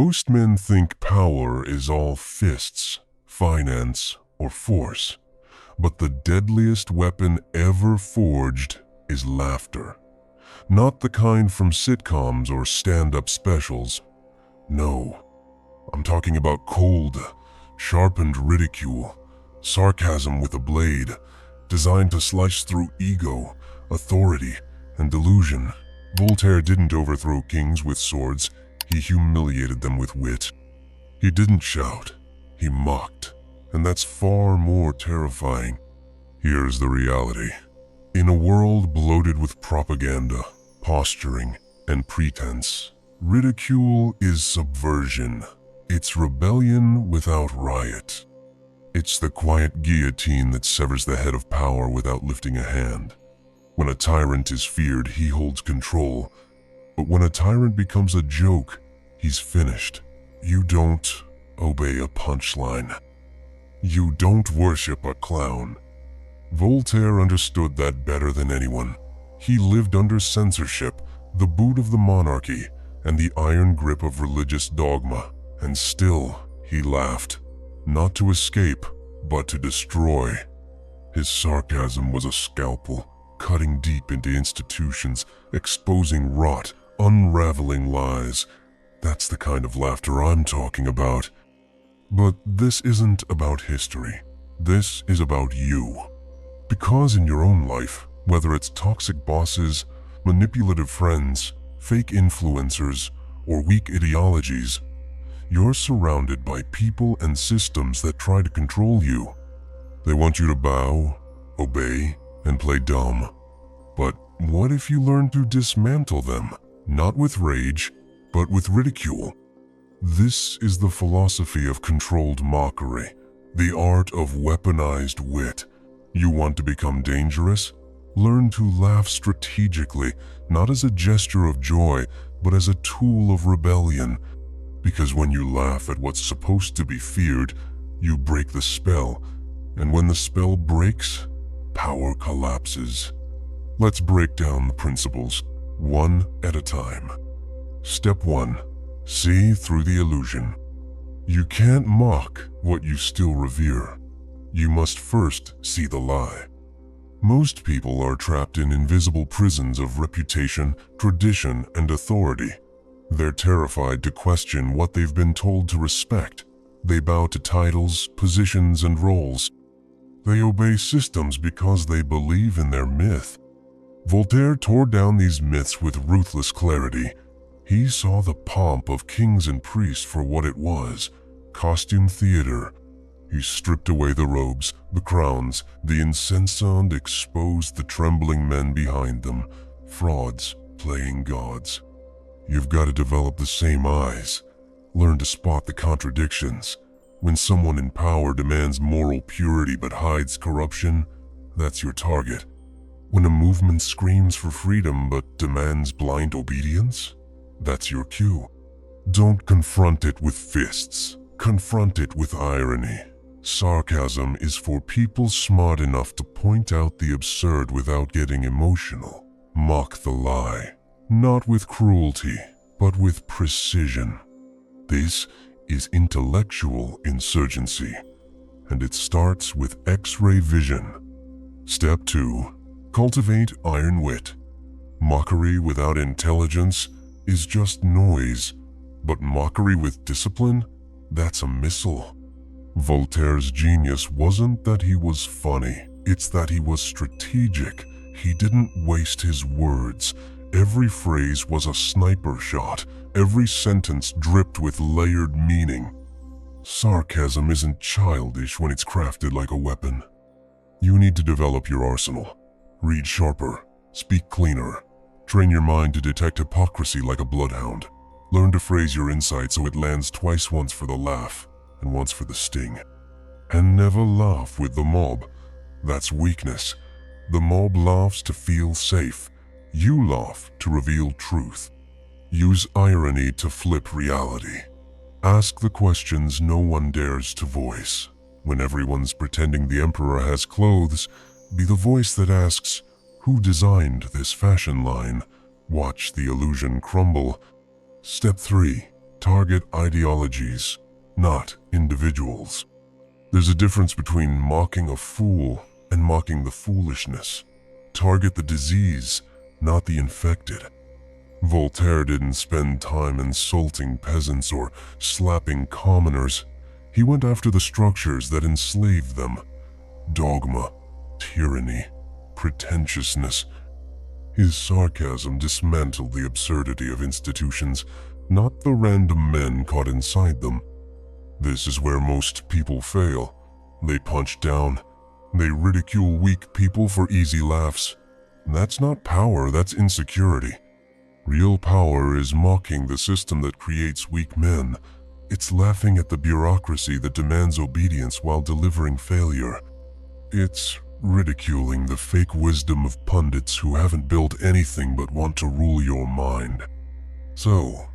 Most men think power is all fists, finance, or force. But the deadliest weapon ever forged is laughter. Not the kind from sitcoms or stand-up specials. No, I'm talking about cold, sharpened ridicule, sarcasm with a blade, designed to slice through ego, authority, and delusion. Voltaire didn't overthrow kings with swords, he humiliated them with wit. He didn't shout, he mocked, and that's far more terrifying. Here's the reality. In a world bloated with propaganda, posturing, and pretense, ridicule is subversion. It's rebellion without riot. It's the quiet guillotine that severs the head of power without lifting a hand. When a tyrant is feared, he holds control. But when a tyrant becomes a joke, he's finished. You don't obey a punchline. You don't worship a clown. Voltaire understood that better than anyone. He lived under censorship, the boot of the monarchy, and the iron grip of religious dogma. And still, he laughed. Not to escape, but to destroy. His sarcasm was a scalpel, cutting deep into institutions, exposing rot, unraveling lies. That's the kind of laughter I'm talking about. But this isn't about history. This is about you. Because in your own life, whether it's toxic bosses, manipulative friends, fake influencers, or weak ideologies, you're surrounded by people and systems that try to control you. They want you to bow, obey, and play dumb. But what if you learn to dismantle them? Not with rage, but with ridicule. This is the philosophy of controlled mockery, the art of weaponized wit. You want to become dangerous? Learn to laugh strategically, not as a gesture of joy, but as a tool of rebellion. Because when you laugh at what's supposed to be feared, you break the spell. And when the spell breaks, power collapses. Let's break down the principles, one at a time. Step 1. See through the illusion. You can't mock what you still revere. You must first see the lie. Most people are trapped in invisible prisons of reputation, tradition, and authority. They're terrified to question what they've been told to respect. They bow to titles, positions, and roles. They obey systems because they believe in their myth. Voltaire tore down these myths with ruthless clarity. He saw the pomp of kings and priests for what it was, costume theater. He stripped away the robes, the crowns, the incense, and exposed the trembling men behind them, frauds playing gods. You've got to develop the same eyes. Learn to spot the contradictions. When someone in power demands moral purity but hides corruption, that's your target. When a movement screams for freedom but demands blind obedience, that's your cue. Don't confront it with fists. Confront it with irony. Sarcasm is for people smart enough to point out the absurd without getting emotional. Mock the lie. Not with cruelty, but with precision. This is intellectual insurgency, and it starts with X-ray vision. Step 2. Cultivate iron wit. Mockery without intelligence is just noise, but mockery with discipline, that's a missile. Voltaire's genius wasn't that he was funny, it's that he was strategic. He didn't waste his words. Every phrase was a sniper shot. Every sentence dripped with layered meaning. Sarcasm isn't childish when it's crafted like a weapon. You need to develop your arsenal. Read sharper, speak cleaner. Train your mind to detect hypocrisy like a bloodhound. Learn to phrase your insight so it lands twice, once for the laugh and once for the sting. And never laugh with the mob. That's weakness. The mob laughs to feel safe. You laugh to reveal truth. Use irony to flip reality. Ask the questions no one dares to voice. When everyone's pretending the emperor has clothes, be the voice that asks, who designed this fashion line? Watch the illusion crumble. Step 3. Target ideologies, not individuals. There's a difference between mocking a fool and mocking the foolishness. Target the disease, not the infected. Voltaire didn't spend time insulting peasants or slapping commoners. He went after the structures that enslaved them. Dogma, tyranny, pretentiousness. His sarcasm dismantled the absurdity of institutions, not the random men caught inside them. This is where most people fail. They punch down. They ridicule weak people for easy laughs. That's not power, that's insecurity. Real power is mocking the system that creates weak men. It's laughing at the bureaucracy that demands obedience while delivering failure. It's ridiculing the fake wisdom of pundits who haven't built anything but want to rule your mind. So,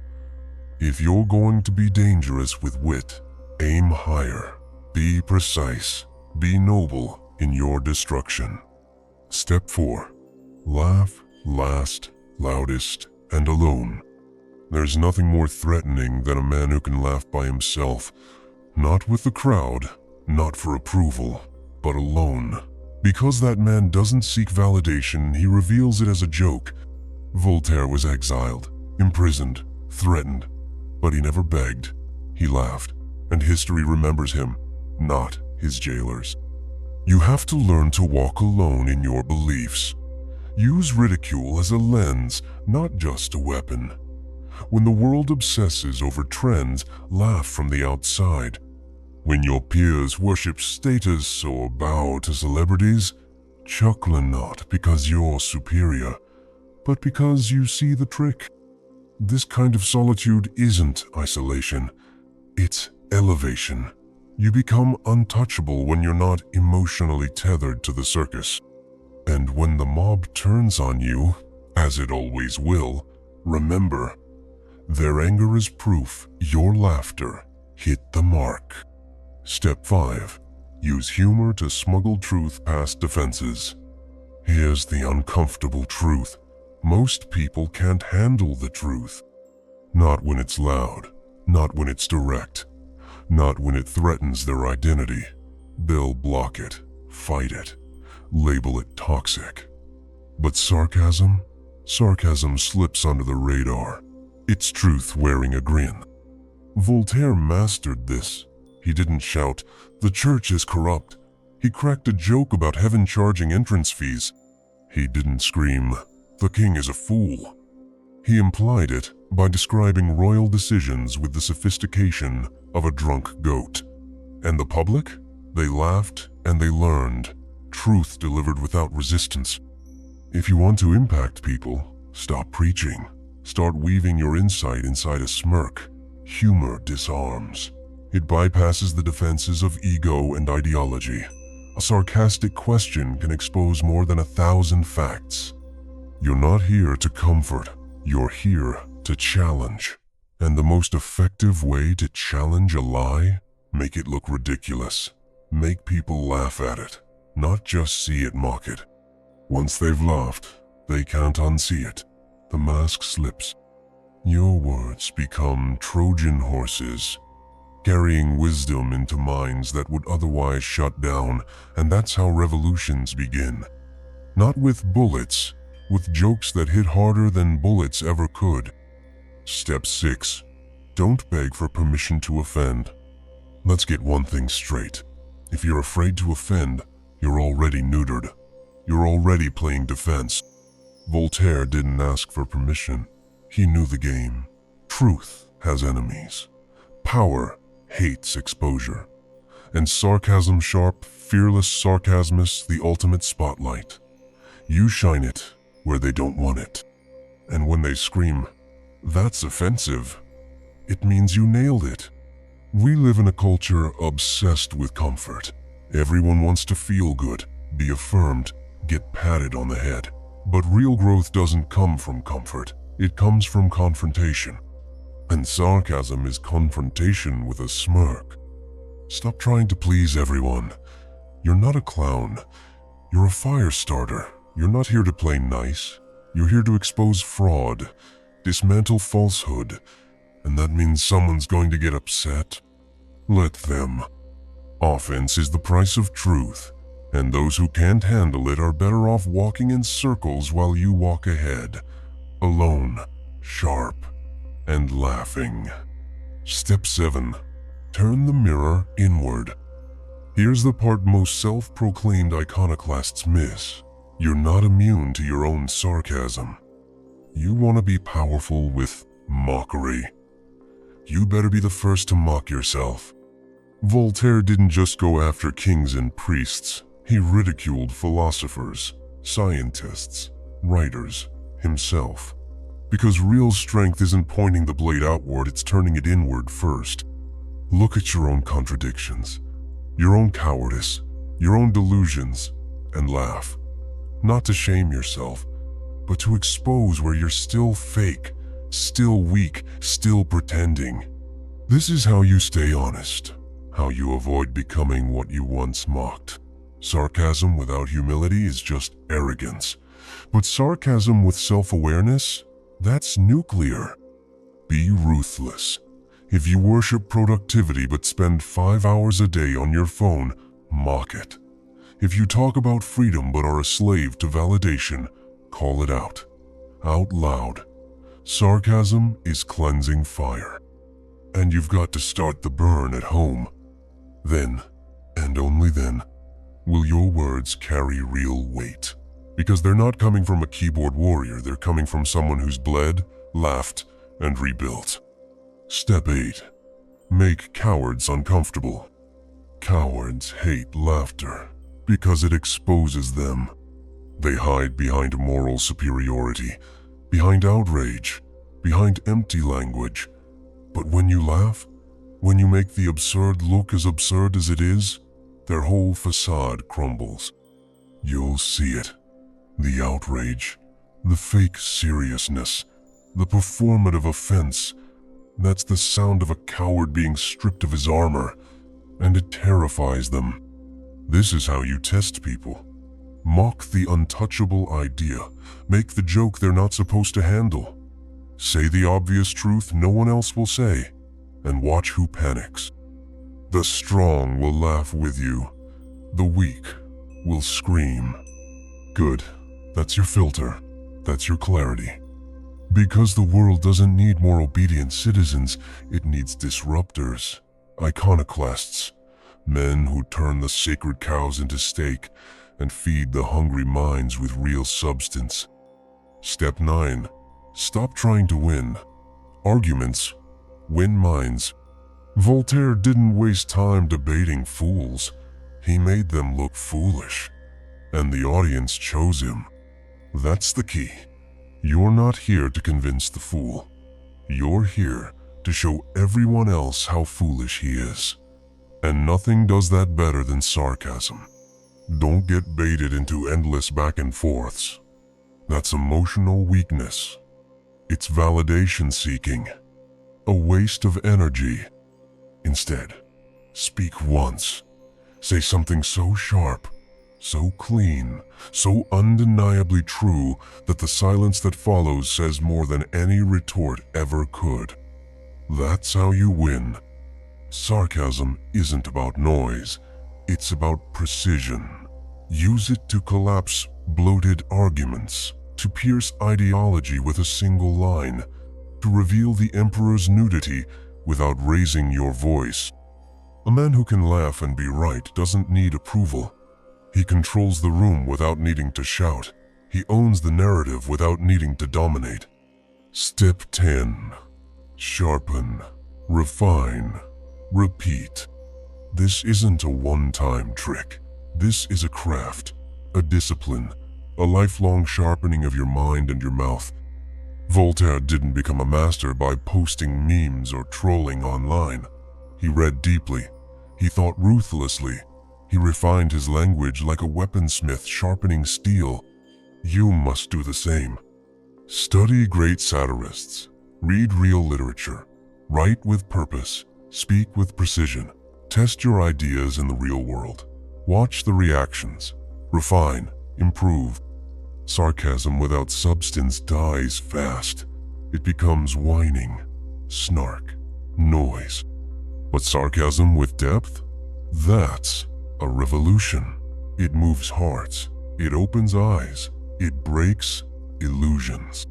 if you're going to be dangerous with wit, aim higher. Be precise. Be noble in your destruction. Step 4. Laugh last, loudest, and alone. There's nothing more threatening than a man who can laugh by himself. Not with the crowd, not for approval, but alone. Because that man doesn't seek validation, he reveals it as a joke. Voltaire was exiled, imprisoned, threatened, but he never begged. He laughed, and history remembers him, not his jailers. You have to learn to walk alone in your beliefs. Use ridicule as a lens, not just a weapon. When the world obsesses over trends, laugh from the outside. When your peers worship status or bow to celebrities, chuckle not because you're superior, but because you see the trick. This kind of solitude isn't isolation, it's elevation. You become untouchable when you're not emotionally tethered to the circus. And when the mob turns on you, as it always will, remember, their anger is proof your laughter hit the mark. Step 5. Use humor to smuggle truth past defenses. Here's the uncomfortable truth. Most people can't handle the truth. Not when it's loud, not when it's direct, not when it threatens their identity. They'll block it, fight it, label it toxic. But sarcasm slips under the radar. It's truth wearing a grin. Voltaire mastered this. He didn't shout, "The church is corrupt." He cracked a joke about heaven charging entrance fees. He didn't scream, "The king is a fool." He implied it by describing royal decisions with the sophistication of a drunk goat. And the public? They laughed and they learned. Truth delivered without resistance. If you want to impact people, stop preaching. Start weaving your insight inside a smirk. Humor disarms. It bypasses the defenses of ego and ideology. A sarcastic question can expose more than 1,000 facts. You're not here to comfort. You're here to challenge. And the most effective way to challenge a lie? Make it look ridiculous. Make people laugh at it, not just see it, mock it. Once they've laughed, they can't unsee it. The mask slips. Your words become Trojan horses, carrying wisdom into minds that would otherwise shut down, and that's how revolutions begin. Not with bullets, with jokes that hit harder than bullets ever could. Step 6. Don't beg for permission to offend. Let's get one thing straight. If you're afraid to offend, you're already neutered. You're already playing defense. Voltaire didn't ask for permission. He knew the game. Truth has enemies. Power hates exposure. And sarcasm sharp, fearless sarcasmus, the ultimate spotlight. You shine it where they don't want it. And when they scream, "That's offensive," it means you nailed it. We live in a culture obsessed with comfort. Everyone wants to feel good, be affirmed, get patted on the head. But real growth doesn't come from comfort. It comes from confrontation. And sarcasm is confrontation with a smirk. Stop trying to please everyone. You're not a clown. You're a fire starter. You're not here to play nice. You're here to expose fraud, dismantle falsehood, and that means someone's going to get upset. Let them. Offense is the price of truth, and those who can't handle it are better off walking in circles while you walk ahead, alone, sharp, and laughing. Step 7. Turn the mirror inward. Here's the part most self-proclaimed iconoclasts miss. You're not immune to your own sarcasm. You want to be powerful with mockery. You better be the first to mock yourself. Voltaire didn't just go after kings and priests. He ridiculed philosophers, scientists, writers, himself. Because real strength isn't pointing the blade outward, it's turning it inward first. Look at your own contradictions, your own cowardice, your own delusions, and laugh. Not to shame yourself, but to expose where you're still fake, still weak, still pretending. This is how you stay honest, how you avoid becoming what you once mocked. Sarcasm without humility is just arrogance, but sarcasm with self-awareness, that's nuclear. Be ruthless. If you worship productivity but spend 5 hours a day on your phone, mock it. If you talk about freedom but are a slave to validation, call it out loud. Sarcasm is cleansing fire. And you've got to start the burn at home. Then, and only then, will your words carry real weight. Because they're not coming from a keyboard warrior, they're coming from someone who's bled, laughed, and rebuilt. Step 8. Make cowards uncomfortable. Cowards hate laughter because it exposes them. They hide behind moral superiority, behind outrage, behind empty language. But when you laugh, when you make the absurd look as absurd as it is, their whole facade crumbles. You'll see it. The outrage, the fake seriousness, the performative offense. That's the sound of a coward being stripped of his armor, and it terrifies them. This is how you test people. Mock the untouchable idea. Make the joke they're not supposed to handle. Say the obvious truth no one else will say, and watch who panics. The strong will laugh with you. The weak will scream. Good. That's your filter. That's your clarity. Because the world doesn't need more obedient citizens, it needs disruptors, iconoclasts, men who turn the sacred cows into steak and feed the hungry minds with real substance. Step 9. Stop trying to win. Arguments win minds. Voltaire didn't waste time debating fools. He made them look foolish, and the audience chose him. That's the key. You're not here to convince the fool. You're here to show everyone else how foolish he is. And nothing does that better than sarcasm. Don't get baited into endless back and forths. That's emotional weakness. It's validation seeking, a waste of energy. Instead, speak once. Say something so sharp, so clean, so undeniably true that the silence that follows says more than any retort ever could. That's how you win. Sarcasm isn't about noise, it's about precision. Use it to collapse bloated arguments, to pierce ideology with a single line, to reveal the emperor's nudity without raising your voice. A man who can laugh and be right doesn't need approval. He controls the room without needing to shout. He owns the narrative without needing to dominate. Step 10. Sharpen, refine, repeat. This isn't a one-time trick. This is a craft, a discipline, a lifelong sharpening of your mind and your mouth. Voltaire didn't become a master by posting memes or trolling online. He read deeply. He thought ruthlessly. He refined his language like a weaponsmith sharpening steel. You must do the same. Study great satirists. Read real literature. Write with purpose. Speak with precision. Test your ideas in the real world. Watch the reactions. Refine. Improve. Sarcasm without substance dies fast. It becomes whining. snark, noise. But sarcasm with depth? That's a revolution. It moves hearts, it opens eyes, it breaks illusions.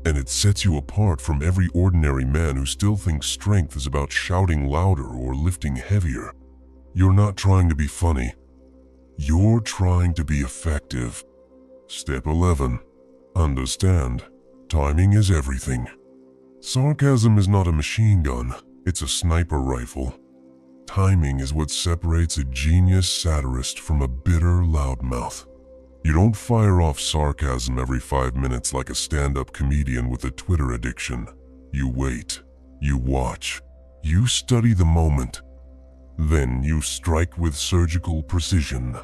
And it sets you apart from every ordinary man who still thinks strength is about shouting louder or lifting heavier. You're not trying to be funny. You're trying to be effective. Step 11. Understand. Timing is everything. Sarcasm is not a machine gun, it's a sniper rifle. Timing is what separates a genius satirist from a bitter loudmouth. You don't fire off sarcasm every 5 minutes like a stand-up comedian with a Twitter addiction. You wait, you watch, you study the moment. Then you strike with surgical precision.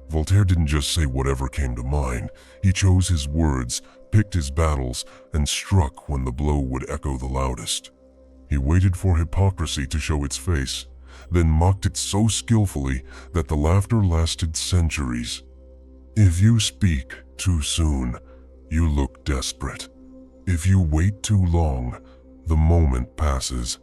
Voltaire didn't just say whatever came to mind. He chose his words, picked his battles, and struck when the blow would echo the loudest. He waited for hypocrisy to show its face, then mocked it so skillfully that the laughter lasted centuries. If you speak too soon, you look desperate. If you wait too long, the moment passes.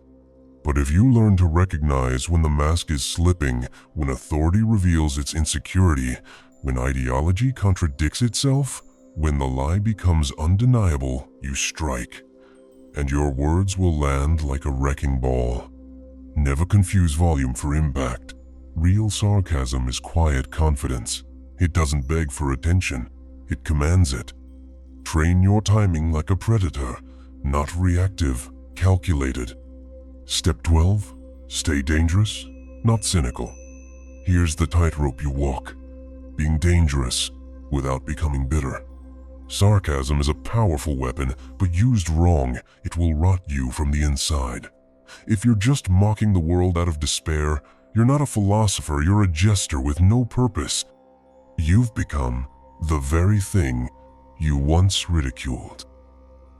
But if you learn to recognize when the mask is slipping, when authority reveals its insecurity, when ideology contradicts itself, when the lie becomes undeniable, you strike. And your words will land like a wrecking ball. Never confuse volume for impact. Real sarcasm is quiet confidence. It doesn't beg for attention, it commands it. Train your timing like a predator, not reactive, calculated. Step 12. Stay dangerous, not cynical. Here's the tightrope you walk. Being dangerous without becoming bitter. Sarcasm is a powerful weapon, but used wrong, it will rot you from the inside. If you're just mocking the world out of despair, you're not a philosopher, you're a jester with no purpose. You've become the very thing you once ridiculed.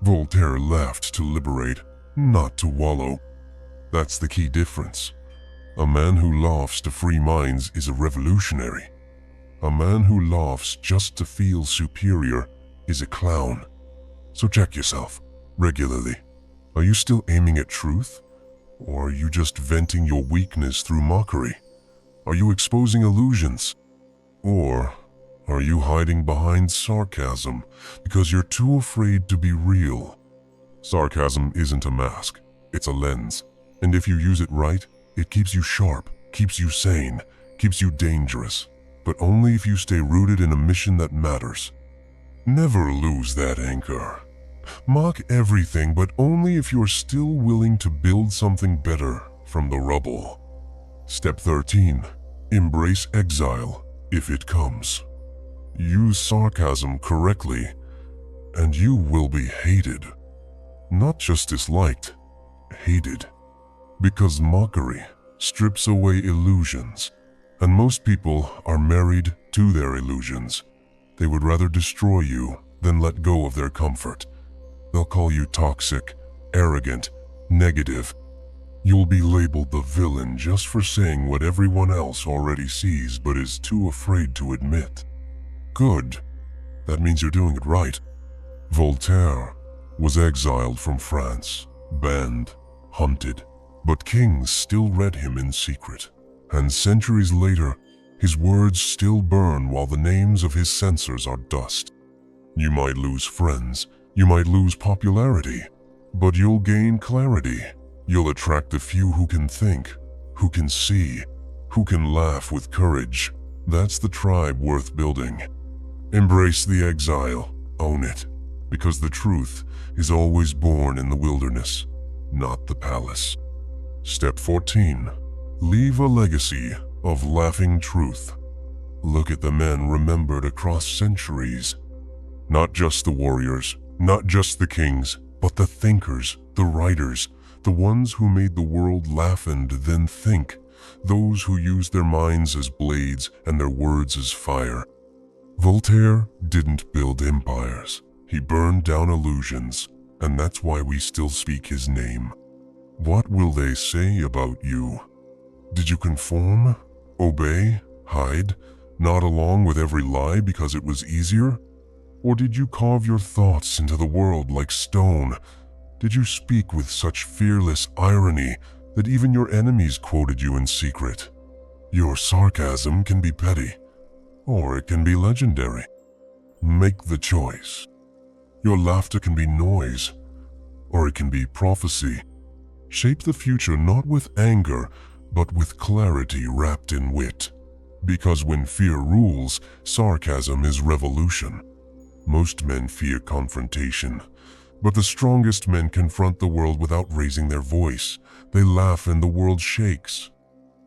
Voltaire laughed to liberate, not to wallow. That's the key difference. A man who laughs to free minds is a revolutionary. A man who laughs just to feel superior is a clown. So check yourself regularly. Are you still aiming at truth? Or are you just venting your weakness through mockery? Are you exposing illusions? Or are you hiding behind sarcasm because you're too afraid to be real? Sarcasm isn't a mask, it's a lens. And if you use it right, it keeps you sharp, keeps you sane, keeps you dangerous. But only if you stay rooted in a mission that matters. Never lose that anchor. Mock everything, but only if you're still willing to build something better from the rubble. Step 13. Embrace exile if it comes. Use sarcasm correctly, and you will be hated. Not just disliked, hated. Because mockery strips away illusions, and most people are married to their illusions. They would rather destroy you than let go of their comfort. They'll call you toxic, arrogant, negative. You'll be labeled the villain just for saying what everyone else already sees but is too afraid to admit. Good. That means you're doing it right. Voltaire was exiled from France, banned, hunted, but kings still read him in secret. And centuries later, his words still burn while the names of his censors are dust. You might lose friends, you might lose popularity, but you'll gain clarity. You'll attract the few who can think, who can see, who can laugh with courage. That's the tribe worth building. Embrace the exile, own it, because the truth is always born in the wilderness, not the palace. Step 14. Leave a legacy of laughing truth. Look at the men remembered across centuries. Not just the warriors, not just the kings, but the thinkers, the writers, the ones who made the world laugh and then think, those who used their minds as blades and their words as fire. Voltaire didn't build empires. He burned down illusions, and that's why we still speak his name. What will they say about you? Did you conform, obey, hide, nod along with every lie because it was easier? Or did you carve your thoughts into the world like stone, Did you speak with such fearless irony that even your enemies quoted you in secret? Your sarcasm can be petty, or it can be legendary. Make the choice. Your laughter can be noise, or it can be prophecy. Shape the future not with anger, but with clarity wrapped in wit. Because when fear rules, sarcasm is revolution. Most men fear confrontation, but the strongest men confront the world without raising their voice. They laugh and the world shakes.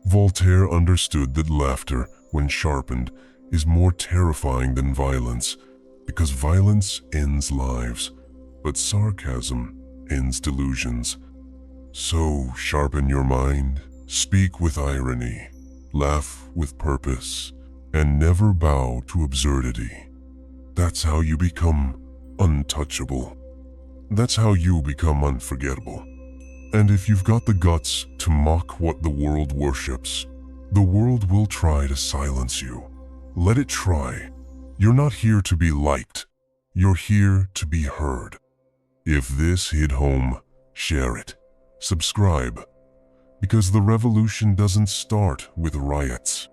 Voltaire understood that laughter, when sharpened, is more terrifying than violence, because violence ends lives, but sarcasm ends delusions. So sharpen your mind, speak with irony, laugh with purpose, and never bow to absurdity. That's how you become untouchable. That's how you become unforgettable. And if you've got the guts to mock what the world worships, the world will try to silence you. Let it try. You're not here to be liked. You're here to be heard. If this hit home, share it. Subscribe. Because the revolution doesn't start with riots.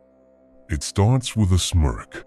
It starts with a smirk.